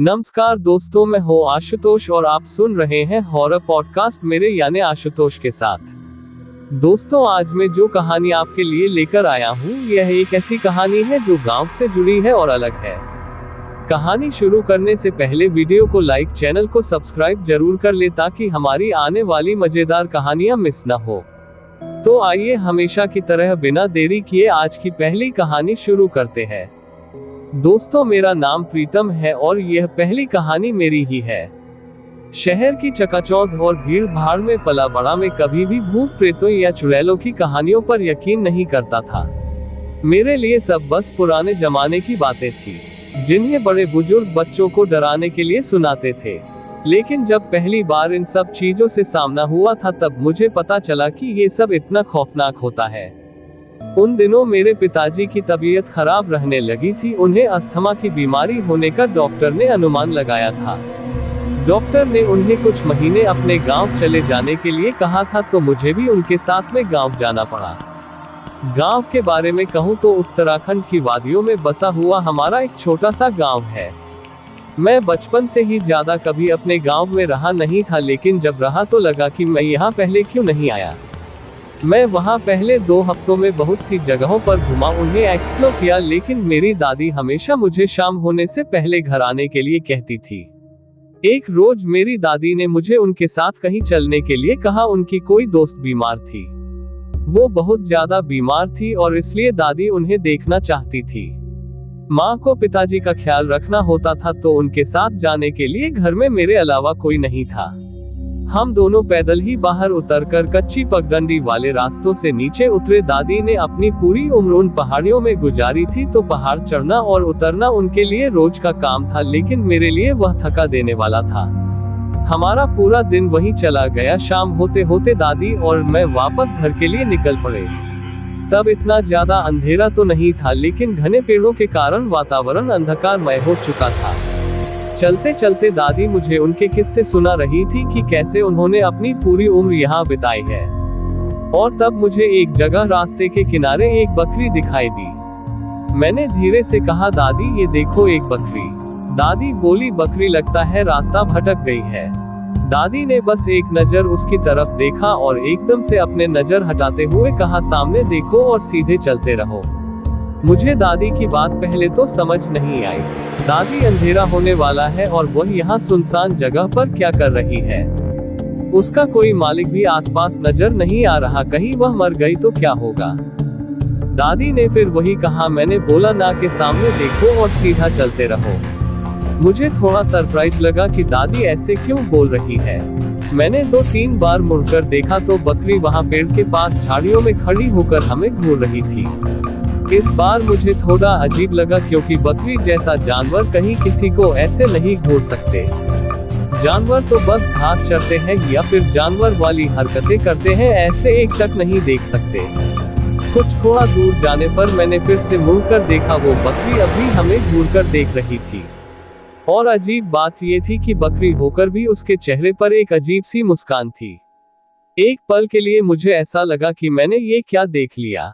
नमस्कार दोस्तों, मैं हूँ आशुतोष और आप सुन रहे हैं हॉरर पॉडकास्ट मेरे यानी आशुतोष के साथ। दोस्तों, आज मैं जो कहानी आपके लिए लेकर आया हूँ यह एक ऐसी कहानी है जो गांव से जुड़ी है और अलग है। कहानी शुरू करने से पहले वीडियो को लाइक, चैनल को सब्सक्राइब जरूर कर ले ताकि हमारी आने वाली मजेदार कहानियां मिस न हो। तो आइए हमेशा की तरह बिना देरी किए आज की पहली कहानी शुरू करते हैं। दोस्तों, मेरा नाम प्रीतम है और यह पहली कहानी मेरी ही है। शहर की चकाचौंध और भीड़ भाड़ में पला बड़ा मैं कभी भी भूत प्रेतों या चुड़ैलों की कहानियों पर यकीन नहीं करता था। मेरे लिए सब बस पुराने जमाने की बातें थी जिन्हें बड़े बुजुर्ग बच्चों को डराने के लिए सुनाते थे। लेकिन जब पहली बार इन सब चीजों से सामना हुआ था तब मुझे पता चला कि ये सब इतना खौफनाक होता है। उन दिनों मेरे पिताजी की तबीयत खराब रहने लगी थी। उन्हें अस्थमा की बीमारी होने का डॉक्टर ने अनुमान लगाया था। डॉक्टर ने उन्हें कुछ महीने अपने गांव चले जाने के लिए कहा था, तो मुझे भी उनके साथ में गांव जाना पड़ा। गांव के बारे में कहूं तो उत्तराखंड की वादियों में बसा हुआ हमारा एक छोटा सा गांव है। मैं बचपन से ही ज्यादा कभी अपने गांव में रहा नहीं था, लेकिन जब रहा तो लगा कि मैं यहाँ पहले क्यों नहीं आया। मैं वहाँ पहले 2 हफ्तों में बहुत सी जगहों पर घुमा, उन्हें एक्सप्लोर किया, लेकिन मेरी दादी हमेशा मुझे शाम होने से पहले घर आने के लिए कहती थी। एक रोज मेरी दादी ने मुझे उनके साथ कहीं चलने के लिए कहा। उनकी कोई दोस्त बीमार थी। वो बहुत ज्यादा बीमार थी और इसलिए दादी उन्हें देखना चाहती थी। माँ को पिताजी का ख्याल रखना होता था, तो उनके साथ जाने के लिए घर में मेरे अलावा कोई नहीं था। हम दोनों पैदल ही बाहर उतरकर कच्ची पगडंडी वाले रास्तों से नीचे उतरे। दादी ने अपनी पूरी उम्र उन पहाड़ियों में गुजारी थी, तो पहाड़ चढ़ना और उतरना उनके लिए रोज का काम था, लेकिन मेरे लिए वह थका देने वाला था। हमारा पूरा दिन वहीं चला गया। शाम होते होते दादी और मैं वापस घर के लिए निकल पड़े। तब इतना ज्यादा अंधेरा तो नहीं था, लेकिन घने पेड़ों के कारण वातावरण अंधकारमय हो चुका था। चलते चलते दादी मुझे उनके किस्से सुना रही थी कि कैसे उन्होंने अपनी पूरी उम्र यहाँ बिताई है। और तब मुझे एक जगह रास्ते के किनारे एक बकरी दिखाई दी। मैंने धीरे से कहा, दादी ये देखो एक बकरी। दादी बोली, बकरी लगता है रास्ता भटक गई है। दादी ने बस एक नजर उसकी तरफ देखा और एकदम से अपने नजर हटाते हुए कहा, सामने देखो और सीधे चलते रहो। मुझे दादी की बात पहले तो समझ नहीं आई। दादी अंधेरा होने वाला है और वह यहाँ सुनसान जगह पर क्या कर रही है। उसका कोई मालिक भी आसपास नजर नहीं आ रहा, कहीं वह मर गई तो क्या होगा। दादी ने फिर वही कहा। मैंने बोला, ना के सामने देखो और सीधा चलते रहो। मुझे थोड़ा सरप्राइज लगा कि दादी ऐसे क्यों बोल रही है। मैंने 2-3 बार मुड़कर देखा तो बकरी वहाँ पेड़ के पास झाड़ियों में खड़ी होकर हमें घूर रही थी। इस बार मुझे थोड़ा अजीब लगा, क्योंकि बकरी जैसा जानवर कहीं किसी को ऐसे नहीं घूर सकते। जानवर तो बस घास चरते हैं या फिर जानवर वाली हरकतें करते हैं, ऐसे एक टक नहीं देख सकते। कुछ थोड़ा दूर जाने पर मैंने फिर से मुड़कर देखा। वो बकरी अभी हमें घूरकर देख रही थी। और अजीब बात ये थी कि बकरी होकर भी उसके चेहरे पर एक अजीब सी मुस्कान थी। एक पल के लिए मुझे ऐसा लगा कि मैंने ये क्या देख लिया।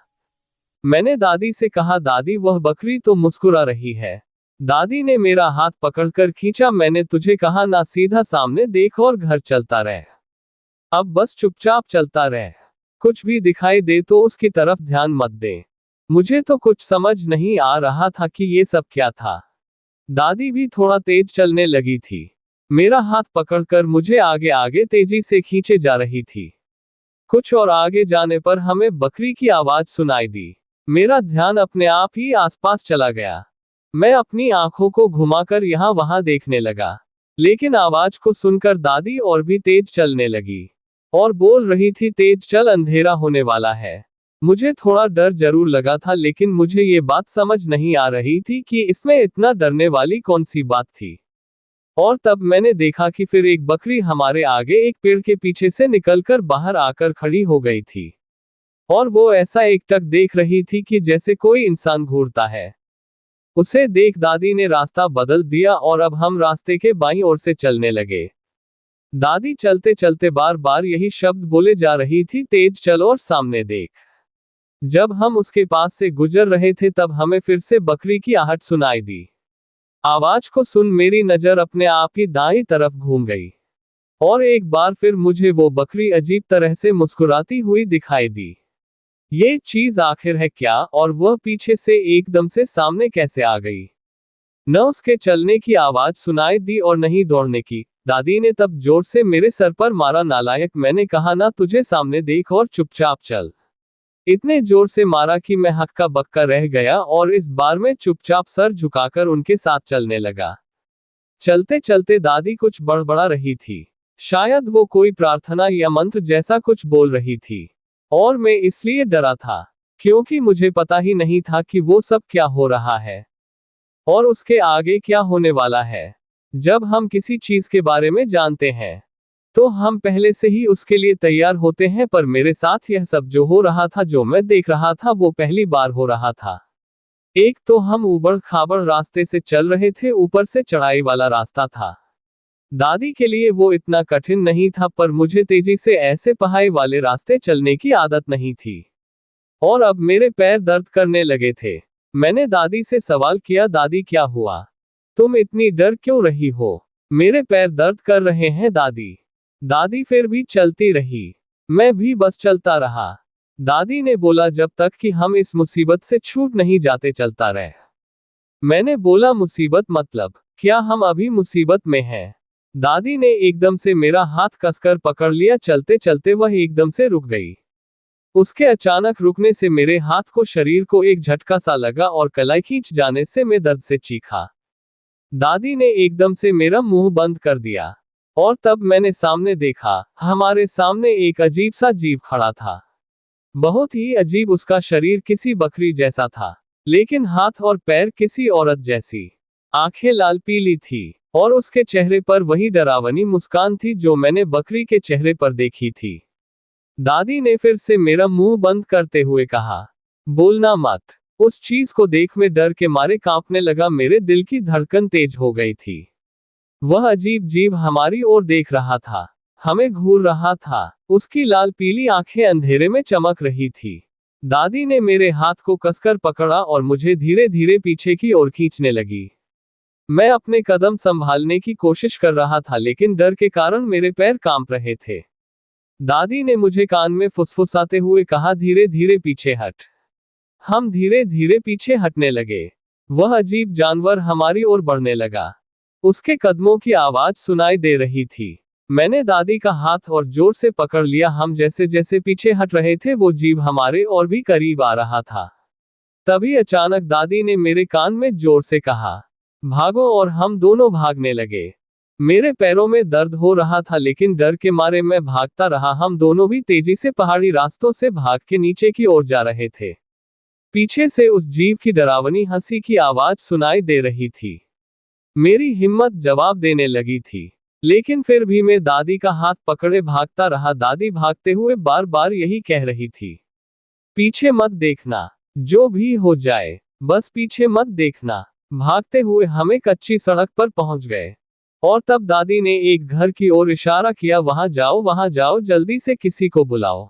मैंने दादी से कहा, दादी वह बकरी तो मुस्कुरा रही है। दादी ने मेरा हाथ पकड़कर खींचा। मैंने तुझे कहा ना, सीधा सामने देख और घर चलता रह। अब बस चुपचाप चलता रह। कुछ भी दिखाई दे तो उसकी तरफ ध्यान मत दे। मुझे तो कुछ समझ नहीं आ रहा था कि ये सब क्या था। दादी भी थोड़ा तेज चलने लगी थी। मेरा हाथ पकड़कर मुझे आगे आगे तेजी से खींचे जा रही थी। कुछ और आगे जाने पर हमें बकरी की आवाज सुनाई दी। मेरा ध्यान अपने आप ही आसपास चला गया। मैं अपनी आंखों को घुमाकर यहाँ वहां देखने लगा, लेकिन आवाज को सुनकर दादी और भी तेज चलने लगी और बोल रही थी, तेज चल, अंधेरा होने वाला है। मुझे थोड़ा डर जरूर लगा था, लेकिन मुझे ये बात समझ नहीं आ रही थी कि इसमें इतना डरने वाली कौन सी बात थी। और तब मैंने देखा कि फिर एक बकरी हमारे आगे एक पेड़ के पीछे से निकलकर बाहर आकर खड़ी हो गई थी। और वो ऐसा एकटक देख रही थी कि जैसे कोई इंसान घूरता है। उसे देख दादी ने रास्ता बदल दिया और अब हम रास्ते के बाईं ओर से चलने लगे। दादी चलते चलते बार बार यही शब्द बोले जा रही थी, तेज चल और सामने देख। जब हम उसके पास से गुजर रहे थे तब हमें फिर से बकरी की आहट सुनाई दी। आवाज को सुन मेरी नजर अपने आप ही दाईं तरफ घूम गई और एक बार फिर मुझे वो बकरी अजीब तरह से मुस्कुराती हुई दिखाई दी। ये चीज आखिर है क्या, और वह पीछे से एकदम से सामने कैसे आ गई? न उसके चलने की आवाज सुनाई दी और नहीं दौड़ने की। दादी ने तब जोर से मेरे सर पर मारा। नालायक, मैंने कहा ना तुझे सामने देख और चुपचाप चल। इतने जोर से मारा कि मैं हक्का बक्का रह गया और इस बार मैं चुपचाप सर झुकाकर उनके साथ चलने लगा। चलते चलते दादी कुछ बड़बड़ा रही थी। शायद वो कोई प्रार्थना या मंत्र जैसा कुछ बोल रही थी और मैं इसलिए डरा था क्योंकि मुझे पता ही नहीं था कि वो सब क्या हो रहा है और उसके आगे क्या होने वाला है। जब हम किसी चीज के बारे में जानते हैं तो हम पहले से ही उसके लिए तैयार होते हैं, पर मेरे साथ यह सब जो हो रहा था, जो मैं देख रहा था, वो पहली बार हो रहा था। एक तो हम ऊबड़ खाबड़ रास्ते से चल रहे थे, ऊपर से चढ़ाई वाला रास्ता था। दादी के लिए वो इतना कठिन नहीं था, पर मुझे तेजी से ऐसे पहाड़ी वाले रास्ते चलने की आदत नहीं थी और अब मेरे पैर दर्द करने लगे थे। मैंने दादी से सवाल किया, दादी क्या हुआ? तुम इतनी डर क्यों रही हो? मेरे पैर दर्द कर रहे हैं दादी। दादी फिर भी चलती रही। मैं भी बस चलता रहा। दादी ने बोला, जब तक कि हम इस मुसीबत से छूट नहीं जाते चलता रहे। मैंने बोला, मुसीबत मतलब क्या हम अभी मुसीबत में हैं? दादी ने एकदम से मेरा हाथ कसकर पकड़ लिया। चलते चलते वह एकदम से रुक गई। उसके अचानक रुकने से मेरे हाथ को शरीर को एक झटका सा लगा और कलाई खींच जाने से मैं दर्द से चीखा। दादी ने एकदम से मेरा मुंह बंद कर दिया और तब मैंने सामने देखा। हमारे सामने एक अजीब सा जीव खड़ा था। बहुत ही अजीब। उसका शरीर किसी बकरी जैसा था, लेकिन हाथ और पैर किसी औरत जैसी। आंखें लाल पीली थी और उसके चेहरे पर वही डरावनी मुस्कान थी जो मैंने बकरी के चेहरे पर देखी थी। दादी ने फिर से मेरा मुंह बंद करते हुए कहा, बोलना मत। उस चीज को देख मैं डर के मारे कांपने लगा। मेरे दिल की धड़कन तेज हो गई थी। वह अजीब जीव हमारी ओर देख रहा था, हमें घूर रहा था। उसकी लाल पीली आंखें अंधेरे में चमक रही थी। दादी ने मेरे हाथ को कसकर पकड़ा और मुझे धीरे धीरे पीछे की ओर खींचने लगी। मैं अपने कदम संभालने की कोशिश कर रहा था, लेकिन डर के कारण मेरे पैर कांप रहे थे। दादी ने मुझे कान में फुसफुसाते हुए कहा, धीरे धीरे पीछे हट। हम धीरे धीरे पीछे हटने लगे। वह अजीब जानवर हमारी ओर बढ़ने लगा। उसके कदमों की आवाज सुनाई दे रही थी। मैंने दादी का हाथ और जोर से पकड़ लिया। हम जैसे जैसे पीछे हट रहे थे, वो जीव हमारे और भी करीब आ रहा था। तभी अचानक दादी ने मेरे कान में जोर से कहा, भागो, और हम दोनों भागने लगे। मेरे पैरों में दर्द हो रहा था, लेकिन डर के मारे मैं भागता रहा। हम दोनों भी तेजी से पहाड़ी रास्तों से भाग के नीचे की ओर जा रहे थे। पीछे से उस जीव की डरावनी हंसी की आवाज सुनाई दे रही थी। मेरी हिम्मत जवाब देने लगी थी, लेकिन फिर भी मैं दादी का हाथ पकड़े भागता रहा। दादी भागते हुए बार बार यही कह रही थी, पीछे मत देखना, जो भी हो जाए बस पीछे मत देखना। भागते हुए हमें कच्ची सड़क पर पहुंच गए और तब दादी ने एक घर की ओर इशारा किया, वहां जाओ, जल्दी से किसी को बुलाओ।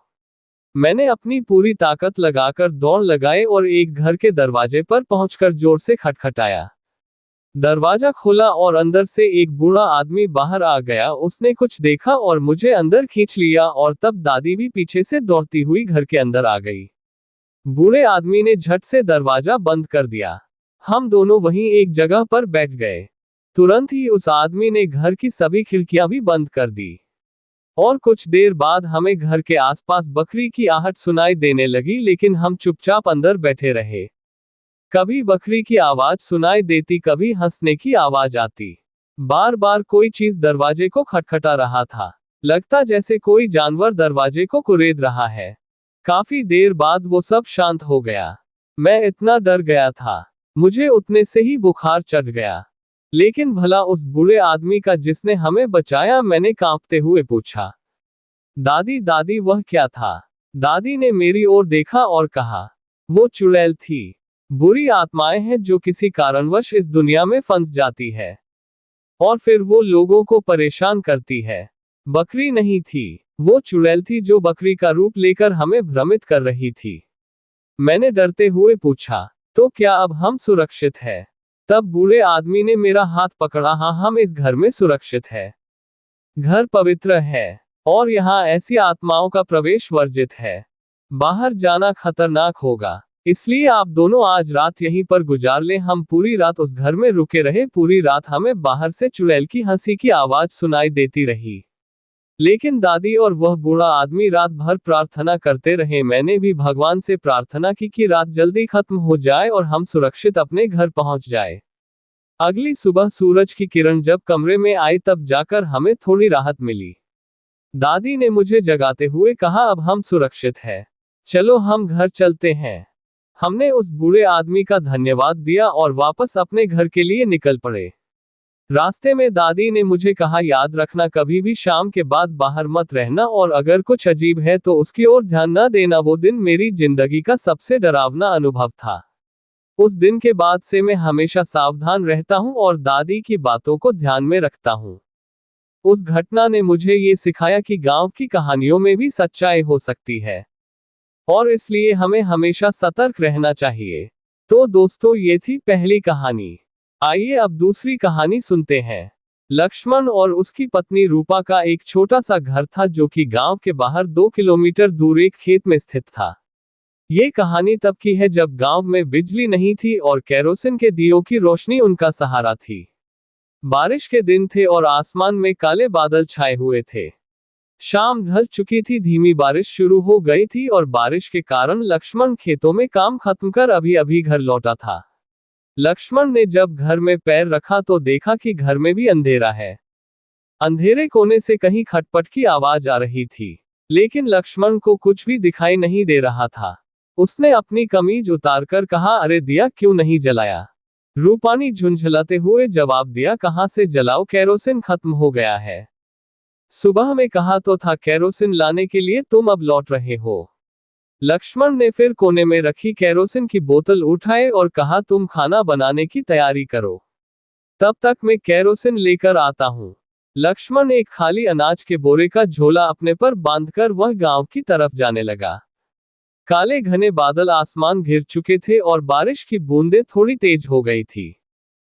मैंने अपनी पूरी ताकत लगाकर दौड़ लगाए और एक घर के दरवाजे पर पहुंचकर जोर से खटखटाया। दरवाजा खुला और अंदर से एक बूढ़ा आदमी बाहर आ गया। उसने कुछ देखा और मुझे अंदर खींच लिया और तब दादी भी पीछे से दौड़ती हुई घर के अंदर आ गई। बूढ़े आदमी ने झट से दरवाजा बंद कर दिया। हम दोनों वहीं एक जगह पर बैठ गए। तुरंत ही उस आदमी ने घर की सभी खिड़कियां भी बंद कर दी और कुछ देर बाद हमें घर के आसपास बकरी की आहट सुनाई देने लगी, लेकिन हम चुपचाप अंदर बैठे रहे। कभी बकरी की आवाज सुनाई देती, कभी हंसने की आवाज आती। बार बार कोई चीज दरवाजे को खटखटा रहा था, लगता जैसे कोई जानवर दरवाजे को कुरेद रहा है। काफी देर बाद वो सब शांत हो गया। मैं इतना डर गया था, मुझे उतने से ही बुखार चढ़ गया। लेकिन भला उस बूढ़े आदमी का जिसने हमें बचाया? मैंने कांपते हुए पूछा। दादी, वह क्या था? दादी ने मेरी ओर देखा और कहा, वो चुड़ैल थी। बुरी आत्माएं हैं जो किसी कारणवश इस दुनिया में फंस जाती है और फिर वो लोगों को परेशान करती है। बकरी नहीं थी, वो चुड़ैल थी जो बकरी का रूप लेकर हमें भ्रमित कर रही थी। मैंने डरते हुए पूछा, तो क्या अब हम सुरक्षित हैं? तब बूढ़े आदमी ने मेरा हाथ पकड़ा। हाँ, हम इस घर में सुरक्षित है। घर पवित्र है और यहाँ ऐसी आत्माओं का प्रवेश वर्जित है। बाहर जाना खतरनाक होगा, इसलिए आप दोनों आज रात यहीं पर गुजार लें। हम पूरी रात उस घर में रुके रहे। पूरी रात हमें बाहर से चुड़ैल की हंसी की आवाज सुनाई देती रही, लेकिन दादी और वह बूढ़ा आदमी रात भर प्रार्थना करते रहे। मैंने भी भगवान से प्रार्थना की कि रात जल्दी खत्म हो जाए और हम सुरक्षित अपने घर पहुंच जाए। अगली सुबह सूरज की किरण जब कमरे में आई तब जाकर हमें थोड़ी राहत मिली। दादी ने मुझे जगाते हुए कहा, अब हम सुरक्षित हैं, चलो हम घर चलते हैं। हमने उस बूढ़े आदमी का धन्यवाद दिया और वापस अपने घर के लिए निकल पड़े। रास्ते में दादी ने मुझे कहा, याद रखना कभी भी शाम के बाद बाहर मत रहना और अगर कुछ अजीब है तो उसकी ओर ध्यान न देना। वो दिन मेरी जिंदगी का सबसे डरावना अनुभव था। उस दिन के बाद से मैं हमेशा सावधान रहता हूँ और दादी की बातों को ध्यान में रखता हूँ। उस घटना ने मुझे ये सिखाया कि गांव की कहानियों में भी सच्चाई हो सकती है और इसलिए हमें हमेशा सतर्क रहना चाहिए। तो दोस्तों, ये थी पहली कहानी। आइए अब दूसरी कहानी सुनते हैं। लक्ष्मण और उसकी पत्नी रूपा का एक छोटा सा घर था जो कि गांव के बाहर 2 किलोमीटर दूर एक खेत में स्थित था। ये कहानी तब की है जब गांव में बिजली नहीं थी और केरोसिन के दियों की रोशनी उनका सहारा थी। बारिश के दिन थे और आसमान में काले बादल छाए हुए थे। शाम ढल चुकी थी, धीमी बारिश शुरू हो गई थी और बारिश के कारण लक्ष्मण खेतों में काम खत्म कर अभी अभी घर लौटा था। लक्ष्मण ने जब घर में पैर रखा तो देखा कि घर में भी अंधेरा है। अंधेरे कोने से कहीं खटपट की आवाज आ रही थी, लेकिन लक्ष्मण को कुछ भी दिखाई नहीं दे रहा था। उसने अपनी कमीज उतारकर कहा, अरे दिया क्यों नहीं जलाया? रूपा ने झुंझलाते हुए जवाब दिया, कहां से जलाओ, केरोसिन खत्म हो गया है। सुबह में कहा तो था केरोसिन लाने के लिए, तुम अब लौट रहे हो। लक्ष्मण ने फिर कोने में रखी केरोसिन की बोतल उठाए और कहा, तुम खाना बनाने की तैयारी करो, तब तक मैं केरोसिन लेकर आता हूं। लक्ष्मण एक खाली अनाज के बोरे का झोला अपने पर बांधकर वह गांव की तरफ जाने लगा। काले घने बादल आसमान घिर चुके थे और बारिश की बूंदें थोड़ी तेज हो गई थी।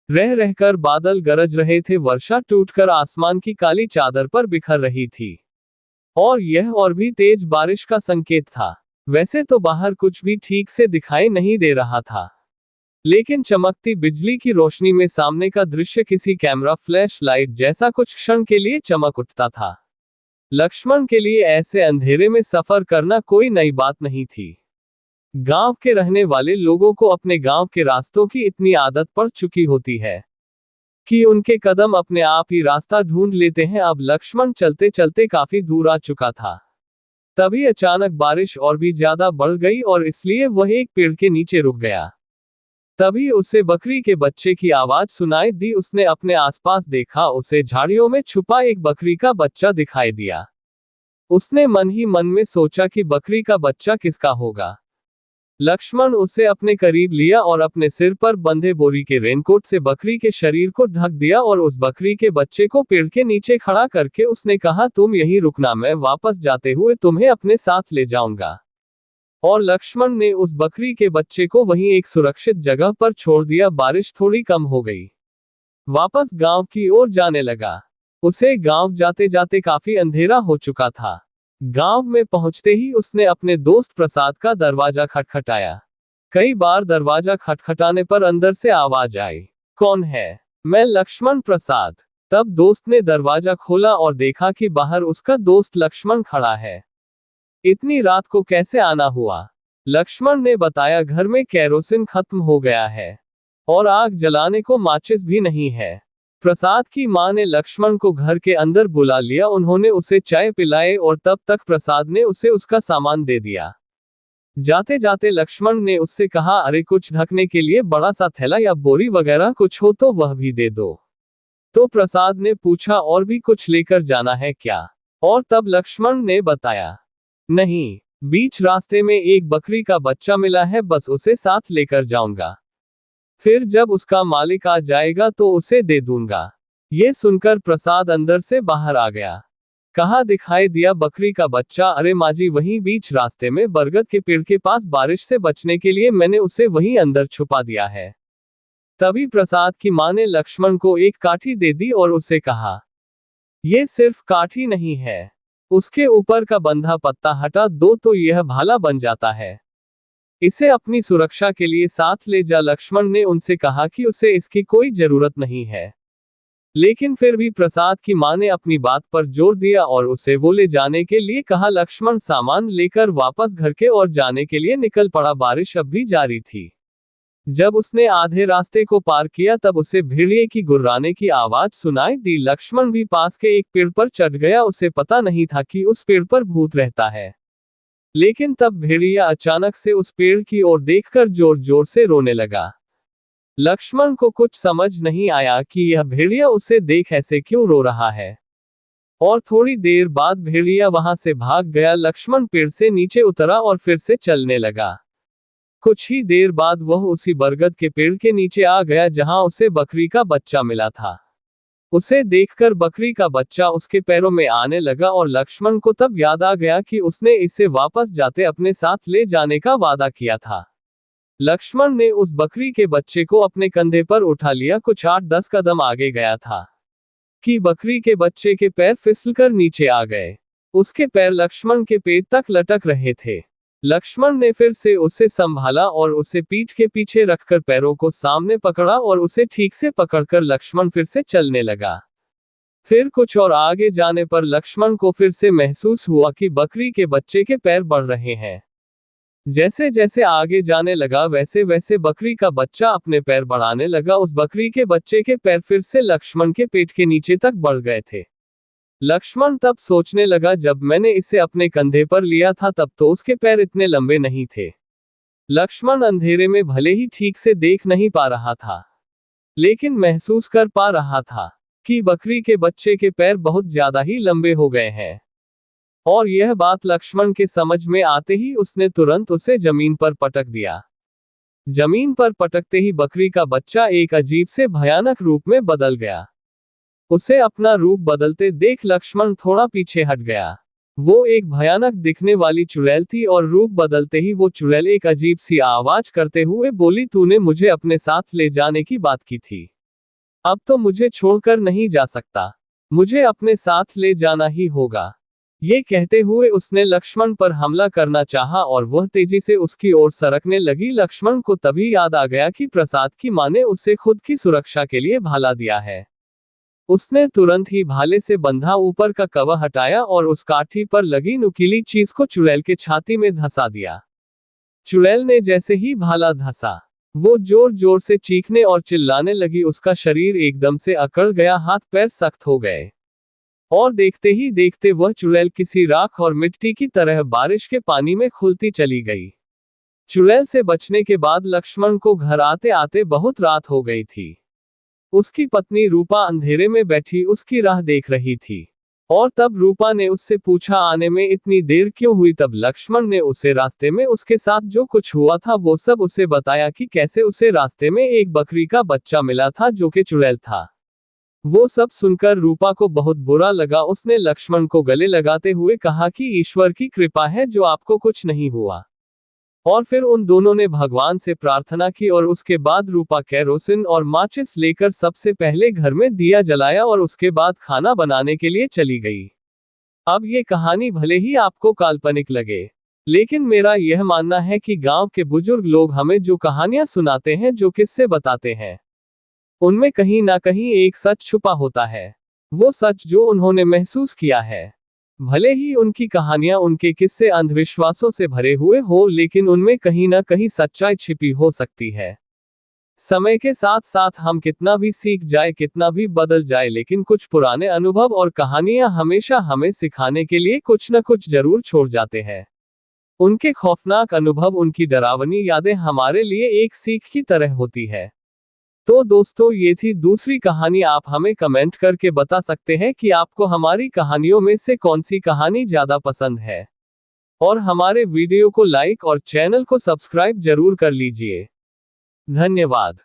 रह रहकर बादल गरज रहे थे, वर्षा टूटकर आसमान की काली चादर पर बिखर रही थी और यह और भी तेज बारिश का संकेत था। वैसे तो बाहर कुछ भी ठीक से दिखाई नहीं दे रहा था, लेकिन चमकती बिजली की रोशनी में सामने का दृश्य किसी कैमरा फ्लैश लाइट जैसा कुछ क्षण के लिए चमक उठता था। लक्ष्मण के लिए ऐसे अंधेरे में सफर करना कोई नई बात नहीं थी। गांव के रहने वाले लोगों को अपने गांव के रास्तों की इतनी आदत पड़ चुकी होती है कि उनके कदम अपने आप ही रास्ता ढूंढ लेते हैं। अब लक्ष्मण चलते चलते काफी दूर आ चुका था। तभी अचानक बारिश और भी ज्यादा बढ़ गई और इसलिए वह एक पेड़ के नीचे रुक गया। तभी उसे बकरी के बच्चे की आवाज सुनाई दी। उसने अपने आसपास देखा, उसे झाड़ियों में छुपा एक बकरी का बच्चा दिखाई दिया। उसने मन ही मन में सोचा कि बकरी का बच्चा किसका होगा। लक्ष्मण उसे अपने करीब लिया और अपने सिर पर बंधे बोरी के रेनकोट से बकरी के शरीर को ढक दिया और उस बकरी के बच्चे को पेड़ के नीचे खड़ा करके उसने कहा, तुम यहीं रुकना, मैं वापस जाते हुए तुम्हें अपने साथ ले जाऊंगा। और लक्ष्मण ने उस बकरी के बच्चे को वहीं एक सुरक्षित जगह पर छोड़ दिया। बारिश थोड़ी कम हो गई, वापस गांव की ओर जाने लगा। उसे गांव जाते जाते काफी अंधेरा हो चुका था। गांव में पहुंचते ही उसने अपने दोस्त प्रसाद का दरवाजा खटखटाया। कई बार दरवाजा खटखटाने पर अंदर से आवाज आई, कौन है? मैं लक्ष्मण प्रसाद। तब दोस्त ने दरवाजा खोला और देखा कि बाहर उसका दोस्त लक्ष्मण खड़ा है। इतनी रात को कैसे आना हुआ? लक्ष्मण ने बताया, घर में केरोसिन खत्म हो गया है और आग जलाने को माचिस भी नहीं है। प्रसाद की मां ने लक्ष्मण को घर के अंदर बुला लिया। उन्होंने उसे चाय पिलाई और तब तक प्रसाद ने उसे उसका सामान दे दिया। जाते जाते लक्ष्मण ने उससे कहा, अरे कुछ ढकने के लिए बड़ा सा थैला या बोरी वगैरह कुछ हो तो वह भी दे दो। तो प्रसाद ने पूछा, और भी कुछ लेकर जाना है क्या? और तब लक्ष्मण ने बताया, नहीं, बीच रास्ते में एक बकरी का बच्चा मिला है, बस उसे साथ लेकर जाऊंगा, फिर जब उसका मालिक आ जाएगा तो उसे दे दूंगा। ये सुनकर प्रसाद अंदर से बाहर आ गया। कहा, दिखाई दिया बकरी का बच्चा? अरे माजी, वहीं बीच रास्ते में बरगद के पेड़ के पास बारिश से बचने के लिए मैंने उसे वहीं अंदर छुपा दिया है। तभी प्रसाद की मां ने लक्ष्मण को एक काठी दे दी और उसे कहा, ये सिर्फ काठी नहीं है, उसके ऊपर का बंधा पत्ता हटा दो तो यह भाला बन जाता है। इसे अपनी सुरक्षा के लिए साथ ले जा। लक्ष्मण ने उनसे कहा कि उसे इसकी कोई जरूरत नहीं है, लेकिन फिर भी प्रसाद की मां ने अपनी बात पर जोर दिया और उसे वो ले जाने के लिए कहा। लक्ष्मण सामान लेकर वापस घर के ओर जाने के लिए निकल पड़ा। बारिश अब भी जारी थी। जब उसने आधे रास्ते को पार किया तब उसे भेड़िए की गुर्राने की आवाज सुनाई दी। लक्ष्मण भी पास के एक पेड़ पर चढ़ गया। उसे पता नहीं था कि उस पेड़ पर भूत रहता है, लेकिन तब भेड़िया अचानक से उस पेड़ की ओर देखकर जोर जोर से रोने लगा। लक्ष्मण को कुछ समझ नहीं आया कि यह भेड़िया उसे देख ऐसे क्यों रो रहा है, और थोड़ी देर बाद भेड़िया वहां से भाग गया। लक्ष्मण पेड़ से नीचे उतरा और फिर से चलने लगा। कुछ ही देर बाद वह उसी बरगद के पेड़ के नीचे आ गया जहां उसे बकरी का बच्चा मिला था। उसे देखकर बकरी का बच्चा उसके पैरों में आने लगा और लक्ष्मण को तब याद आ गया कि उसने इसे वापस जाते अपने साथ ले जाने का वादा किया था। लक्ष्मण ने उस बकरी के बच्चे को अपने कंधे पर उठा लिया। कुछ 8-10 कदम आगे गया था कि बकरी के बच्चे के पैर फिसलकर नीचे आ गए। उसके पैर लक्ष्मण के पेट तक लटक रहे थे। लक्ष्मण ने फिर से उसे संभाला और उसे पीठ के पीछे रखकर पैरों को सामने पकड़ा और उसे ठीक से पकड़कर लक्ष्मण फिर से चलने लगा। फिर कुछ और आगे जाने पर लक्ष्मण को फिर से महसूस हुआ कि बकरी के बच्चे के पैर बढ़ रहे हैं। जैसे जैसे आगे जाने लगा वैसे वैसे बकरी का बच्चा अपने पैर बढ़ाने लगा। उस बकरी के बच्चे के पैर फिर से लक्ष्मण के पेट के नीचे तक बढ़ गए थे। लक्ष्मण तब सोचने लगा, जब मैंने इसे अपने कंधे पर लिया था तब तो उसके पैर इतने लंबे नहीं थे। लक्ष्मण अंधेरे में भले ही ठीक से देख नहीं पा रहा था, लेकिन महसूस कर पा रहा था कि बकरी के बच्चे के पैर बहुत ज्यादा ही लंबे हो गए हैं। और यह बात लक्ष्मण के समझ में आते ही उसने तुरंत उसे जमीन पर पटक दिया। जमीन पर पटकते ही बकरी का बच्चा एक अजीब से भयानक रूप में बदल गया। उसे अपना रूप बदलते देख लक्ष्मण थोड़ा पीछे हट गया। वो एक भयानक दिखने वाली चुड़ैल थी और रूप बदलते ही वो चुड़ैल एक अजीब सी आवाज करते हुए बोली, तूने मुझे अपने साथ ले जाने की बात की थी, अब तो मुझे छोड़कर नहीं जा सकता, मुझे अपने साथ ले जाना ही होगा। ये कहते हुए उसने लक्ष्मण पर हमला करना चाहा और वह तेजी से उसकी ओर सरकने लगी। लक्ष्मण को तभी याद आ गया कि प्रसाद की मां ने उसे खुद की सुरक्षा के लिए भाला दिया है। उसने तुरंत ही भाले से बंधा ऊपर का कवर हटाया और उस काठी पर लगी नुकीली चीज को चुड़ैल के छाती में धंसा दिया। चुड़ैल ने जैसे ही भाला धंसा, वो जोर जोर से चीखने और चिल्लाने लगी। उसका शरीर एकदम से अकड़ गया, हाथ पैर सख्त हो गए और देखते ही देखते वह चुड़ैल किसी राख और मिट्टी की तरह बारिश के पानी में खुलती चली गई। चुड़ैल से बचने के बाद लक्ष्मण को घर आते आते बहुत रात हो गई थी। उसकी पत्नी रूपा अंधेरे में बैठी उसकी राह देख रही थी और तब रूपा ने उससे पूछा, आने में इतनी देर क्यों हुई। तब लक्ष्मण ने उसे रास्ते में उसके साथ जो कुछ हुआ था वो सब उसे बताया कि कैसे उसे रास्ते में एक बकरी का बच्चा मिला था जो कि चुड़ैल था। वो सब सुनकर रूपा को बहुत बुरा लगा। उसने लक्ष्मण को गले लगाते हुए कहा कि ईश्वर की कृपा है जो आपको कुछ नहीं हुआ। और फिर उन दोनों ने भगवान से प्रार्थना की और उसके बाद रूपा केरोसिन और माचिस लेकर सबसे पहले घर में दिया जलाया और उसके बाद खाना बनाने के लिए चली गई। अब ये कहानी भले ही आपको काल्पनिक लगे, लेकिन मेरा यह मानना है कि गांव के बुजुर्ग लोग हमें जो कहानियां सुनाते हैं, जो किस्से बताते हैं, उनमें कहीं ना कहीं एक सच छुपा होता है। वो सच जो उन्होंने महसूस किया है। भले ही उनकी कहानियां, उनके किस्से अंधविश्वासों से भरे हुए हो, लेकिन उनमें कहीं ना कहीं सच्चाई छिपी हो सकती है। समय के साथ साथ हम कितना भी सीख जाए, कितना भी बदल जाए, लेकिन कुछ पुराने अनुभव और कहानियां हमेशा हमें सिखाने के लिए कुछ न कुछ जरूर छोड़ जाते हैं। उनके खौफनाक अनुभव, उनकी डरावनी यादें हमारे लिए एक सीख की तरह होती है। तो दोस्तों, ये थी दूसरी कहानी। आप हमें कमेंट करके बता सकते हैं कि आपको हमारी कहानियों में से कौन सी कहानी ज्यादा पसंद है। और हमारे वीडियो को लाइक और चैनल को सब्सक्राइब जरूर कर लीजिए। धन्यवाद।